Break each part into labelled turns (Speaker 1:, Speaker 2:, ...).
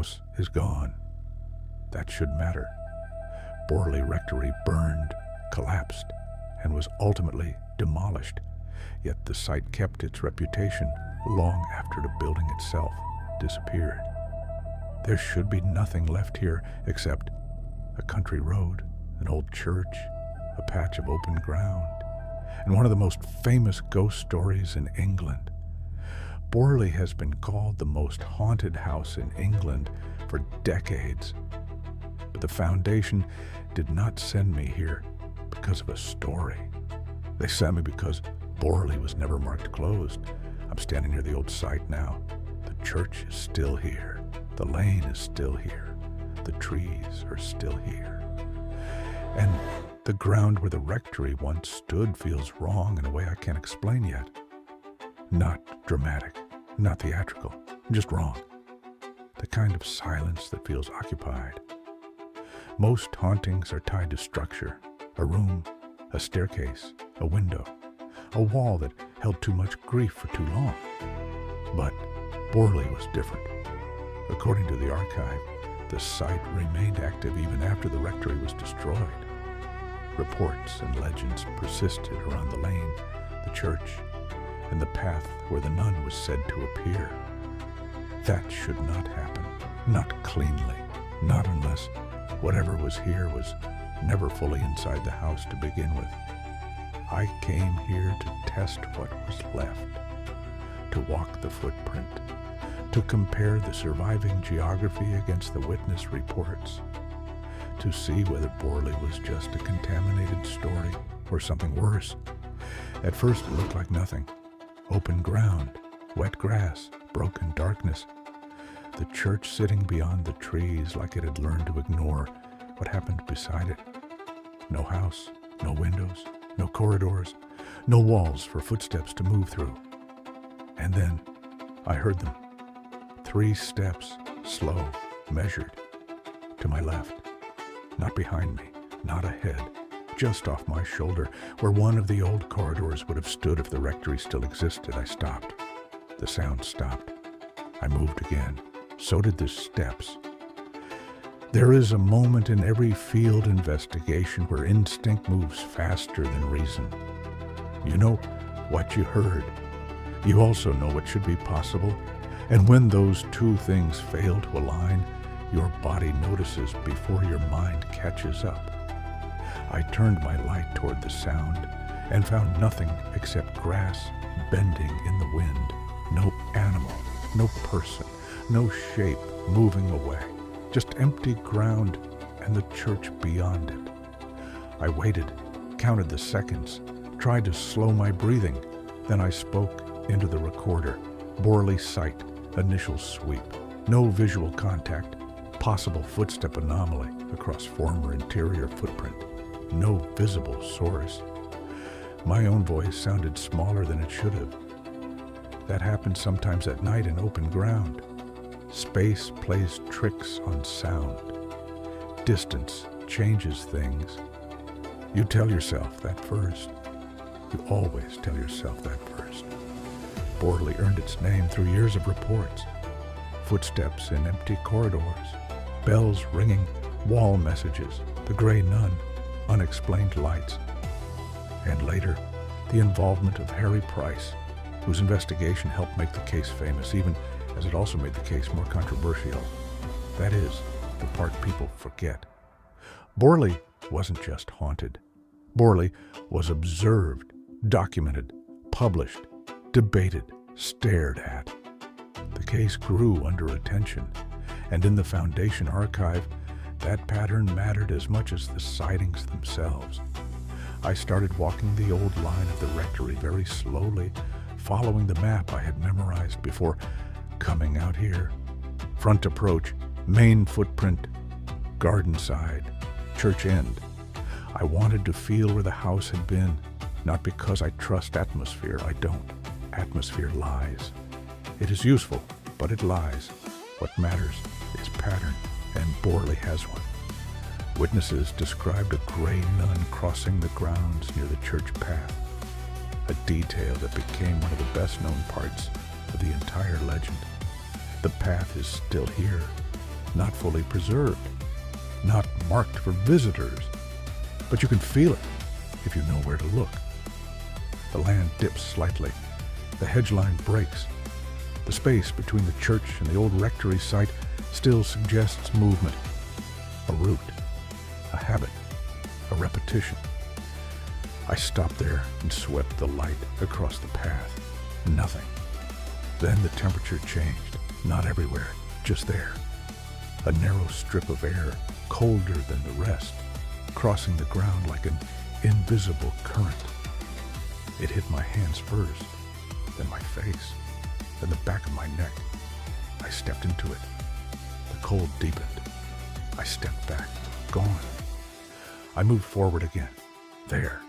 Speaker 1: house is gone. That should matter. Borley Rectory burned, collapsed, and was ultimately demolished, yet the site kept its reputation long after the building itself disappeared. There should be nothing left here except a country road, an old church, a patch of open ground, and one of the most famous ghost stories in England. Borley has been called the most haunted house in England for decades. But the foundation did not send me here because of a story. They sent me because Borley was never marked closed. I'm standing near the old site now. The church is still here. The lane is still here. The trees are still here. And the ground where the rectory once stood feels wrong in a way I can't explain yet. Not dramatic, not theatrical, just wrong. The kind of silence that feels occupied. Most hauntings are tied to structure, a room, a staircase, a window, a wall that held too much grief for too long. But Borley was different. According to the archive, the site remained active even after the rectory was destroyed. Reports and legends persisted around the lane, the church, and the path where the nun was said to appear. That should not happen, not cleanly, not unless whatever was here was never fully inside the house to begin with. I came here to test what was left, to walk the footprint, to compare the surviving geography against the witness reports, to see whether Borley was just a contaminated story or something worse. At first it looked like nothing. Open ground, wet grass, broken darkness. The church sitting beyond the trees like it had learned to ignore what happened beside it. No house, no windows, no corridors, no walls for footsteps to move through. And then I heard them. 3 steps, slow, measured, to my left. Not behind me, not ahead, just off my shoulder, where one of the old corridors would have stood if the rectory still existed. I stopped. The sound stopped. I moved again. So did the steps. There is a moment in every field investigation where instinct moves faster than reason. You know what you heard. You also know what should be possible. And when those two things fail to align, your body notices before your mind catches up. I turned my light toward the sound and found nothing except grass bending in the wind. No animal, no person, no shape moving away. Just empty ground and the church beyond it. I waited, counted the seconds, tried to slow my breathing. Then I spoke into the recorder. Borley site, initial sweep. No visual contact. Possible footstep anomaly across former interior footprint. No visible source. My own voice sounded smaller than it should have. That happens sometimes at night in open ground. Space plays tricks on sound. Distance changes things. You tell yourself that first. You always tell yourself that first. Borley earned its name through years of reports. Footsteps in empty corridors, bells ringing, wall messages, the gray nun, unexplained lights. And later, the involvement of Harry Price, whose investigation helped make the case famous, even as it also made the case more controversial. That is, the part people forget. Borley wasn't just haunted. Borley was observed, documented, published, debated, stared at. The case grew under attention, and in the Foundation archive, that pattern mattered as much as the sightings themselves. I started walking the old line of the rectory very slowly, following the map I had memorized before coming out here. Front approach, main footprint, garden side, church end. I wanted to feel where the house had been, not because I trust atmosphere. I don't. Atmosphere lies. It is useful, but it lies. What matters is pattern, and Borley has one. Witnesses described a gray nun crossing the grounds near the church path, a detail that became one of the best-known parts of the entire legend. The path is still here, not fully preserved, not marked for visitors, but you can feel it if you know where to look. The land dips slightly. The hedge line breaks. The space between the church and the old rectory site still suggests movement, a route, a habit, a repetition. I stopped there and swept the light across the path. Nothing. Then the temperature changed. Not everywhere, just there. A narrow strip of air, colder than the rest, crossing the ground like an invisible current. It hit my hands first, then my face, then the back of my neck. I stepped into it. The cold deepened. I stepped back. Gone. I moved forward again. There.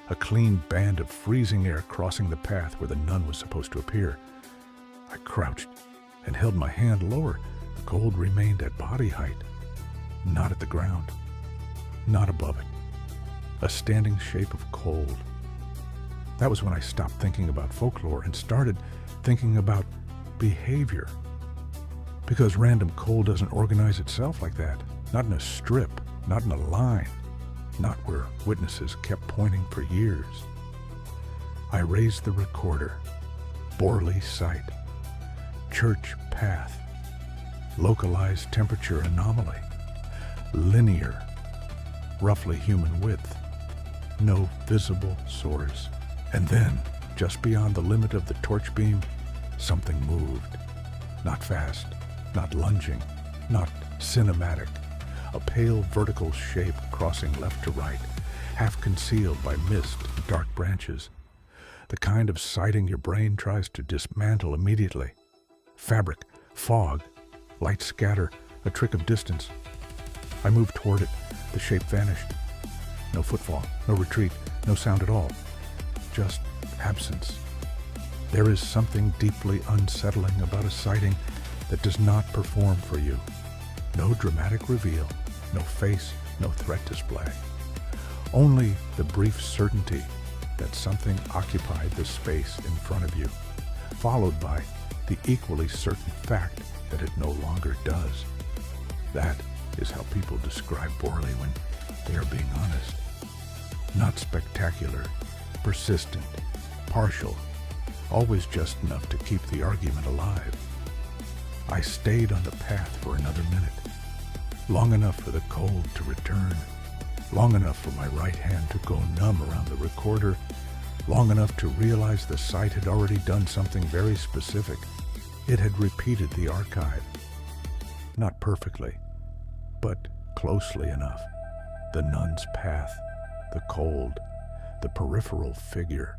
Speaker 1: A clean band of freezing air crossing the path where the nun was supposed to appear. I crouched and held my hand lower. The cold remained at body height, not at the ground, not above it. A standing shape of cold. That was when I stopped thinking about folklore and started thinking about behavior. Because random cold doesn't organize itself like that. Not in a strip, not in a line, not where witnesses kept pointing for years. I raised the recorder. Borley site. Church path. Localized temperature anomaly. Linear. Roughly human width. No visible source. And then, just beyond the limit of the torch beam, something moved. Not fast, not lunging, not cinematic. A pale vertical shape crossing left to right, half concealed by mist and dark branches. The kind of sighting your brain tries to dismantle immediately. Fabric, fog, light scatter, a trick of distance. I moved toward it. The shape vanished. No footfall, no retreat, no sound at all. Just absence. There is something deeply unsettling about a sighting that does not perform for you. No dramatic reveal, no face, no threat display. Only the brief certainty that something occupied the space in front of you, followed by the equally certain fact that it no longer does. That is how people describe Borley when they are being honest. Not spectacular, persistent, partial, always just enough to keep the argument alive. I stayed on the path for another minute, long enough for the cold to return, long enough for my right hand to go numb around the recorder, long enough to realize the site had already done something very specific. It had repeated the archive. Not perfectly, but closely enough. The nun's path, the cold, the peripheral figure,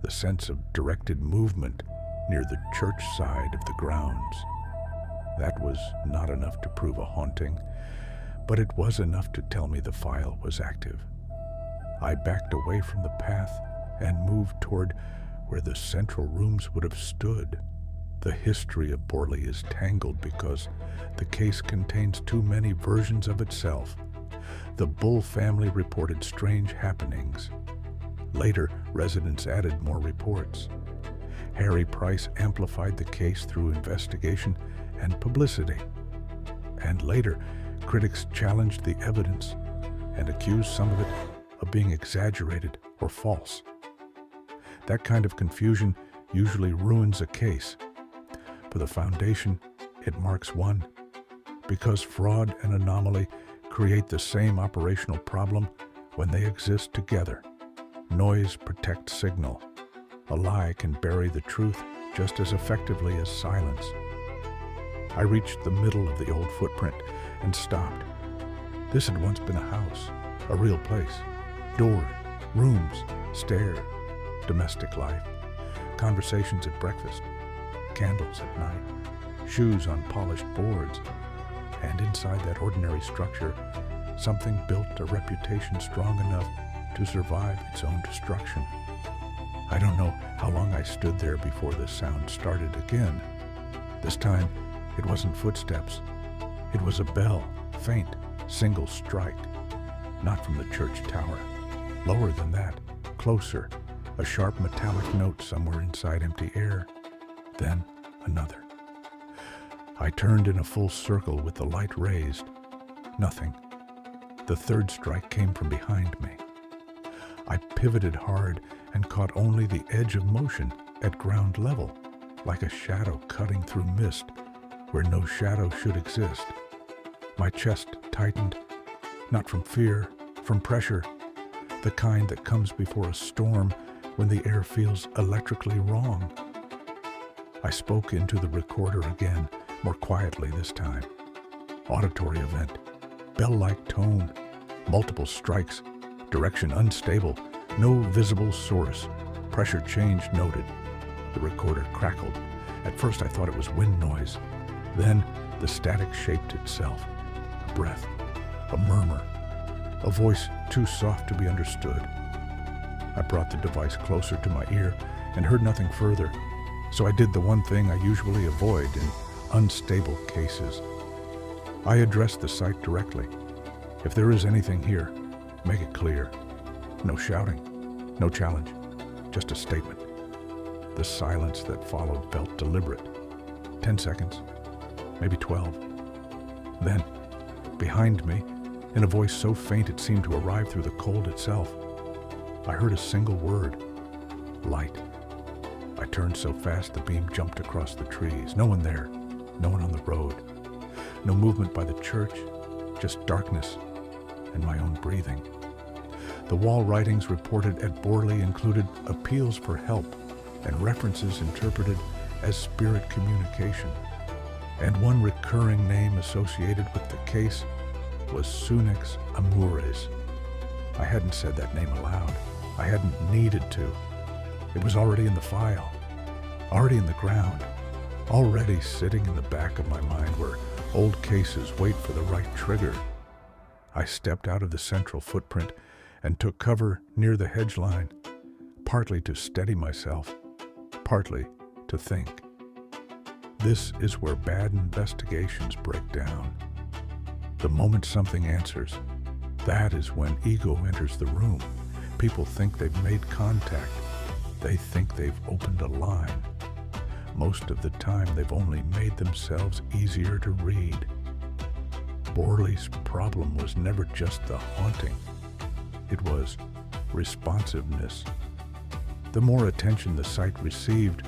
Speaker 1: the sense of directed movement near the church side of the grounds. That was not enough to prove a haunting, but it was enough to tell me the file was active. I backed away from the path and moved toward where the central rooms would have stood. The history of Borley is tangled because the case contains too many versions of itself. The Bull family reported strange happenings. Later, residents added more reports. Harry Price amplified the case through investigation and publicity. And later, critics challenged the evidence and accused some of it of being exaggerated or false. That kind of confusion usually ruins a case. For the Foundation, it marks one, because fraud and anomaly create the same operational problem when they exist together. Noise protects signal. A lie can bury the truth just as effectively as silence. I reached the middle of the old footprint and stopped. This had once been a house, a real place. Doors, rooms, stairs, domestic life, conversations at breakfast, candles at night, shoes on polished boards. And inside that ordinary structure, something built a reputation strong enough to survive its own destruction. I don't know how long I stood there before the sound started again. This time, it wasn't footsteps. It was a bell, faint, single strike. Not from the church tower. Lower than that, closer, a sharp metallic note somewhere inside empty air. Then another. I turned in a full circle with the light raised. Nothing. The third strike came from behind me. I pivoted hard and caught only the edge of motion at ground level, like a shadow cutting through mist where no shadow should exist. My chest tightened, not from fear, from pressure, the kind that comes before a storm when the air feels electrically wrong. I spoke into the recorder again, more quietly this time. Auditory event, bell-like tone, multiple strikes, direction unstable, no visible source, pressure change noted. The recorder crackled. At first I thought it was wind noise. Then the static shaped itself. A breath, a murmur, a voice too soft to be understood. I brought the device closer to my ear and heard nothing further, so I did the one thing I usually avoid in unstable cases. I addressed the site directly. If there is anything here, make it clear. No shouting, no challenge, just a statement. The silence that followed felt deliberate. 10 seconds, maybe 12. Then, behind me, in a voice so faint it seemed to arrive through the cold itself, I heard a single word: light. I turned so fast the beam jumped across the trees. No one there, no one on the road. No movement by the church, just darkness and my own breathing. The wall writings reported at Borley included appeals for help and references interpreted as spirit communication. And one recurring name associated with the case was Sunex Amores. I hadn't said that name aloud. I hadn't needed to. It was already in the file, already in the ground, already sitting in the back of my mind where old cases wait for the right trigger. I stepped out of the central footprint and took cover near the hedge line, partly to steady myself, partly to think. This is where bad investigations break down. The moment something answers, that is when ego enters the room. People think they've made contact. They think they've opened a line. Most of the time, they've only made themselves easier to read. Borley's problem was never just the haunting. It was responsiveness. The more attention the site received,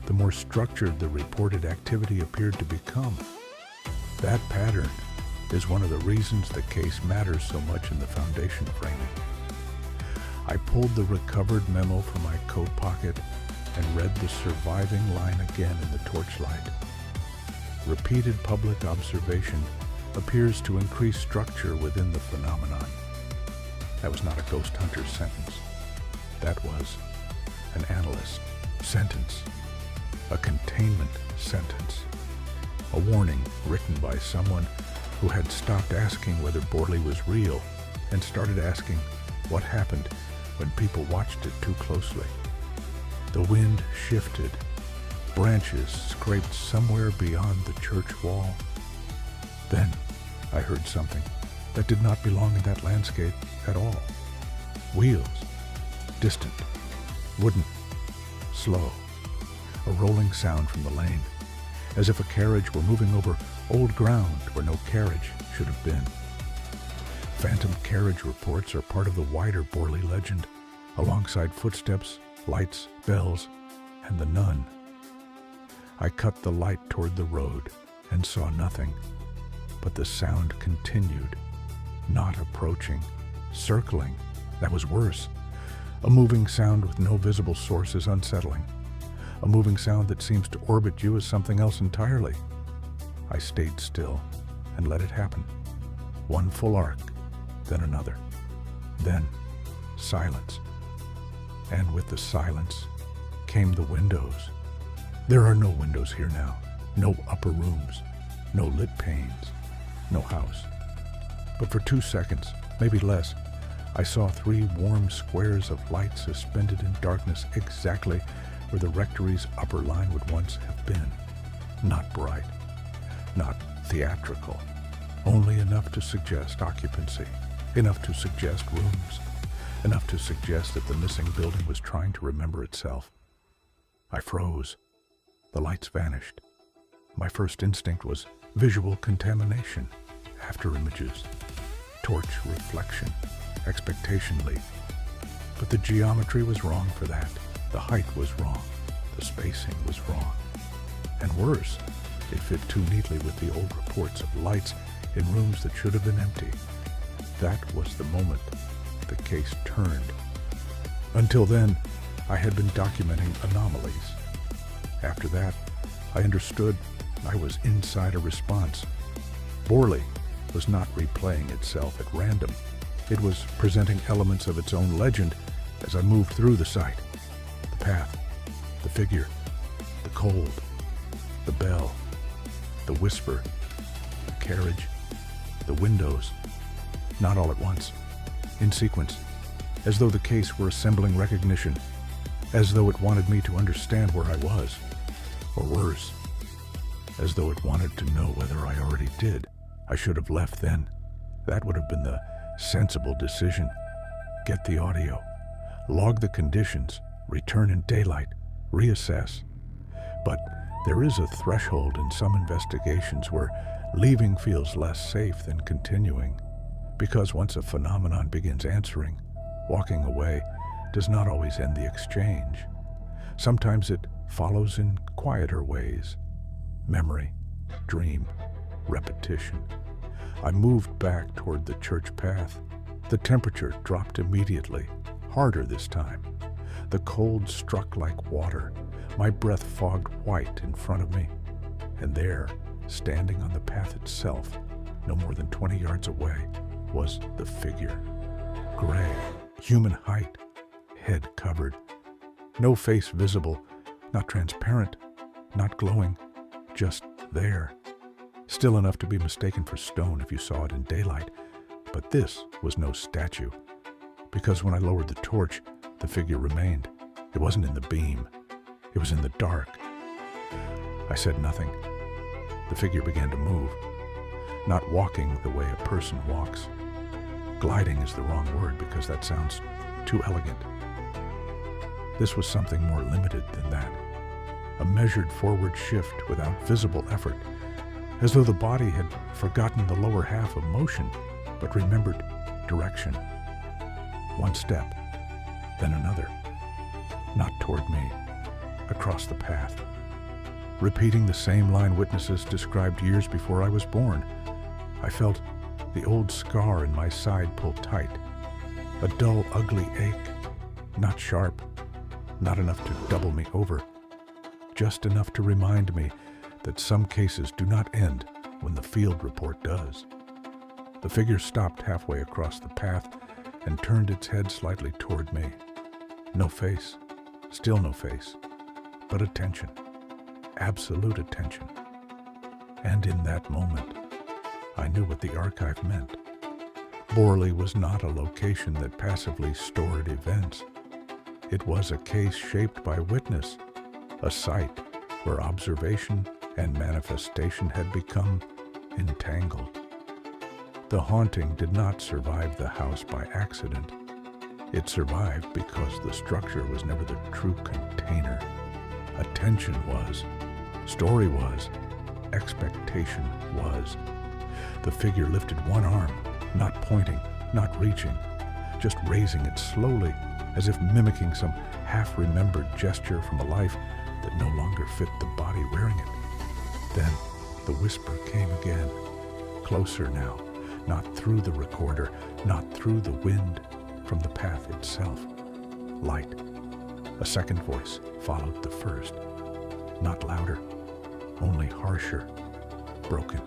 Speaker 1: the more structured the reported activity appeared to become. That pattern is one of the reasons the case matters so much in the foundation framing. I pulled the recovered memo from my coat pocket and read the surviving line again in the torchlight. Repeated public observation appears to increase structure within the phenomenon. That was not a ghost hunter's sentence. That was an analyst sentence, a containment sentence, a warning written by someone who had stopped asking whether Borley was real and started asking what happened when people watched it too closely. The wind shifted. Branches scraped somewhere beyond the church wall. Then I heard something that did not belong in that landscape at all. Wheels, distant, wooden, slow. A rolling sound from the lane, as if a carriage were moving over old ground where no carriage should have been. Phantom carriage reports are part of the wider Borley legend, alongside footsteps, lights, bells, and the nun. I cut the light toward the road and saw nothing, but the sound continued, not approaching, circling. That was worse. A moving sound with no visible source is unsettling. A moving sound that seems to orbit you as something else entirely. I stayed still and let it happen. One full arc, then another. Then silence. And with the silence came the windows. There are no windows here now, no upper rooms, no lit panes, no house. But for 2 seconds, maybe less, I saw 3 warm squares of light suspended in darkness exactly where the rectory's upper line would once have been. Not bright, not theatrical, only enough to suggest occupancy, enough to suggest rooms, enough to suggest that the missing building was trying to remember itself. I froze. The lights vanished. My first instinct was visual contamination, after images, torch reflection, expectation leak. But the geometry was wrong for that. The height was wrong. The spacing was wrong. And worse, it fit too neatly with the old reports of lights in rooms that should have been empty. That was the moment the case turned. Until then, I had been documenting anomalies. After that, I understood I was inside a response. Borley was not replaying itself at random. It was presenting elements of its own legend as I moved through the site. The path, the figure, the cold, the bell, the whisper, the carriage, the windows, not all at once, in sequence, as though the case were assembling recognition, as though it wanted me to understand where I was, or worse, as though it wanted to know whether I already did. I should have left then. That would have been the sensible decision. Get the audio, log the conditions, return in daylight, reassess. But there is a threshold in some investigations where leaving feels less safe than continuing, because once a phenomenon begins answering, walking away does not always end the exchange. Sometimes it follows in quieter ways. Memory, dream, repetition. I moved back toward the church path. The temperature dropped immediately, harder this time. The cold struck like water. My breath fogged white in front of me. And there, standing on the path itself, no more than 20 yards away, was the figure. Gray, human height, head covered. No face visible, not transparent, not glowing, just there. Still enough to be mistaken for stone if you saw it in daylight. But this was no statue, because when I lowered the torch, the figure remained. It wasn't in the beam. It was in the dark. I said nothing. The figure began to move, not walking the way a person walks. Gliding is the wrong word because that sounds too elegant. This was something more limited than that. A measured forward shift without visible effort, as though the body had forgotten the lower half of motion, but remembered direction. One step, then another, not toward me, across the path. Repeating the same line witnesses described years before I was born. I felt the old scar in my side pull tight, a dull, ugly ache, not sharp, not enough to double me over, just enough to remind me that some cases do not end when the field report does. The figure stopped halfway across the path and turned its head slightly toward me. No face, still no face, but attention, absolute attention. And in that moment, I knew what the archive meant. Borley was not a location that passively stored events. It was a case shaped by witness, a site where observation and manifestation had become entangled. The haunting did not survive the house by accident. It survived because the structure was never the true container. Attention was, story was, expectation was. The figure lifted one arm, not pointing, not reaching, just raising it slowly, as if mimicking some half-remembered gesture from a life that no longer fit the body wearing it. Then the whisper came again, closer now, not through the recorder, not through the wind, from the path itself. Light. A second voice followed the first, not louder, only harsher, broken.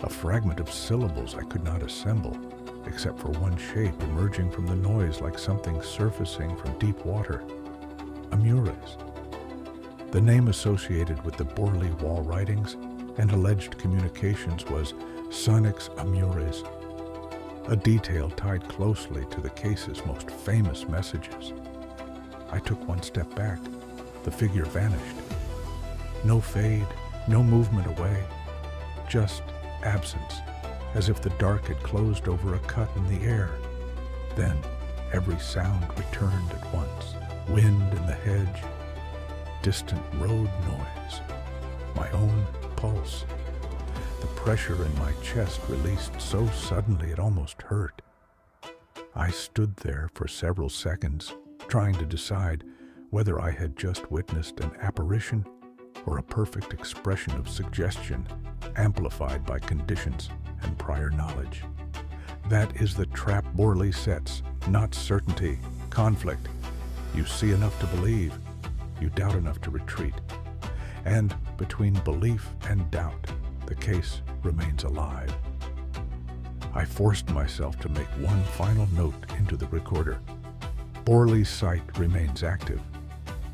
Speaker 1: A fragment of syllables I could not assemble, except for one shape emerging from the noise like something surfacing from deep water. Amures. The name associated with the Borley wall writings and alleged communications was Sonix Amures, a detail tied closely to the case's most famous messages. I took one step back. The figure vanished. No fade, no movement away, just absence, as if the dark had closed over a cut in the air. Then every sound returned at once. Wind in the hedge, distant road noise, my own pulse. The pressure in my chest released so suddenly it almost hurt. I stood there for several seconds, trying to decide whether I had just witnessed an apparition or a perfect expression of suggestion amplified by conditions and prior knowledge. That is the trap Borley sets, not certainty, conflict. You see enough to believe, you doubt enough to retreat. And between belief and doubt, the case remains alive. I forced myself to make one final note into the recorder. Borley's site remains active.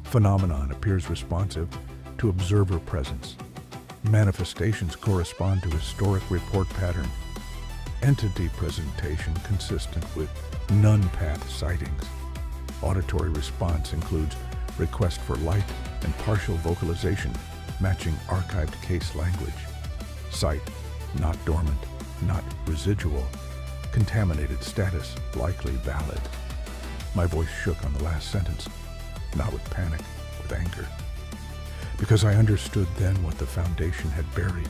Speaker 1: Phenomenon appears responsive to observer presence. Manifestations correspond to historic report pattern. Entity presentation consistent with none-path sightings. Auditory response includes request for light and partial vocalization, matching archived case language. Site, not dormant, not residual. Contaminated status, likely valid. My voice shook on the last sentence, not with panic, with anger. Because I understood then what the foundation had buried.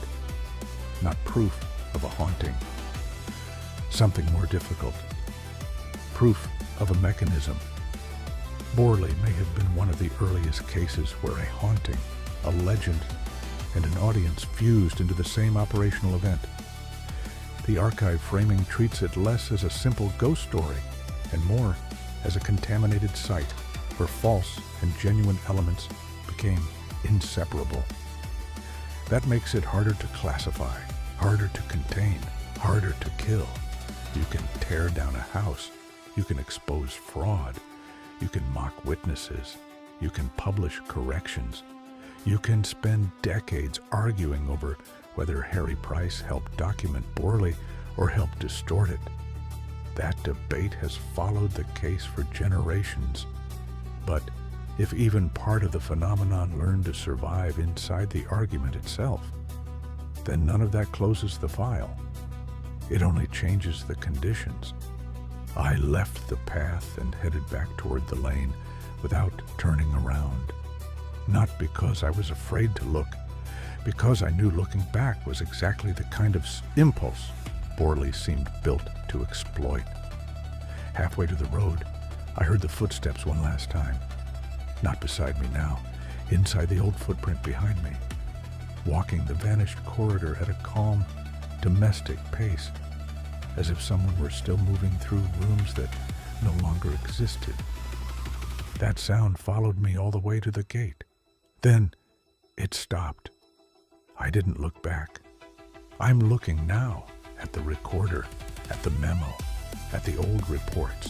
Speaker 1: Not proof of a haunting. Something more difficult. Proof of a mechanism. Borley may have been one of the earliest cases where a haunting, a legend, and an audience fused into the same operational event. The archive framing treats it less as a simple ghost story and more as a contaminated site where false and genuine elements became inseparable. That makes it harder to classify, harder to contain, harder to kill. You can tear down a house, you can expose fraud, you can mock witnesses, you can publish corrections, you can spend decades arguing over whether Harry Price helped document Borley or helped distort it. That debate has followed the case for generations. But if even part of the phenomenon learned to survive inside the argument itself, then none of that closes the file. It only changes the conditions. I left the path and headed back toward the lane without turning around. Not because I was afraid to look, because I knew looking back was exactly the kind of impulse Borley seemed built to exploit. Halfway to the road, I heard the footsteps one last time. Not beside me now, inside the old footprint behind me, walking the vanished corridor at a calm, domestic pace, as if someone were still moving through rooms that no longer existed. That sound followed me all the way to the gate. Then it stopped. I didn't look back. I'm looking now at the recorder, at the memo, at the old reports,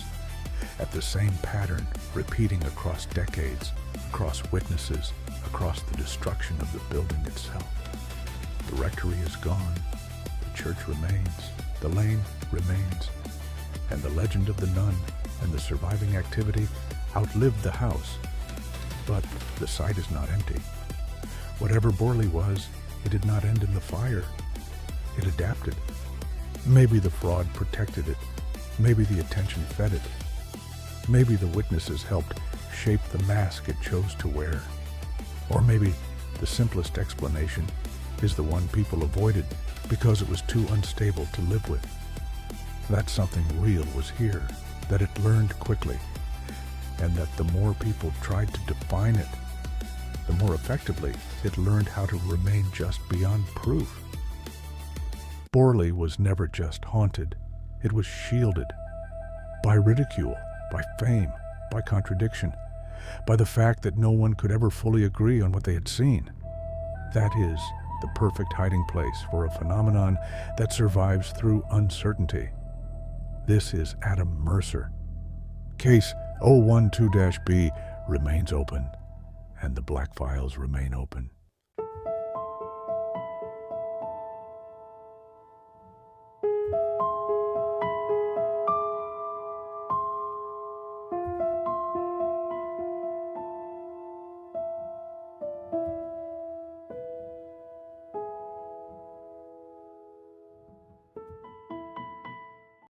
Speaker 1: at the same pattern repeating across decades, across witnesses, across the destruction of the building itself. The rectory is gone, the church remains, the lane remains, and the legend of the nun and the surviving activity outlived the house. But the site is not empty. Whatever Borley was, it did not end in the fire. It adapted. Maybe the fraud protected it. Maybe the attention fed it. Maybe the witnesses helped shape the mask it chose to wear. Or maybe the simplest explanation is the one people avoided because it was too unstable to live with. That something real was here, that it learned quickly, and that the more people tried to define it, the more effectively it learned how to remain just beyond proof. Borley was never just haunted, it was shielded by ridicule, by fame, by contradiction, by the fact that no one could ever fully agree on what they had seen. That is the perfect hiding place for a phenomenon that survives through uncertainty. This is Adam Mercer. Case 012-B remains open, and the black files remain open.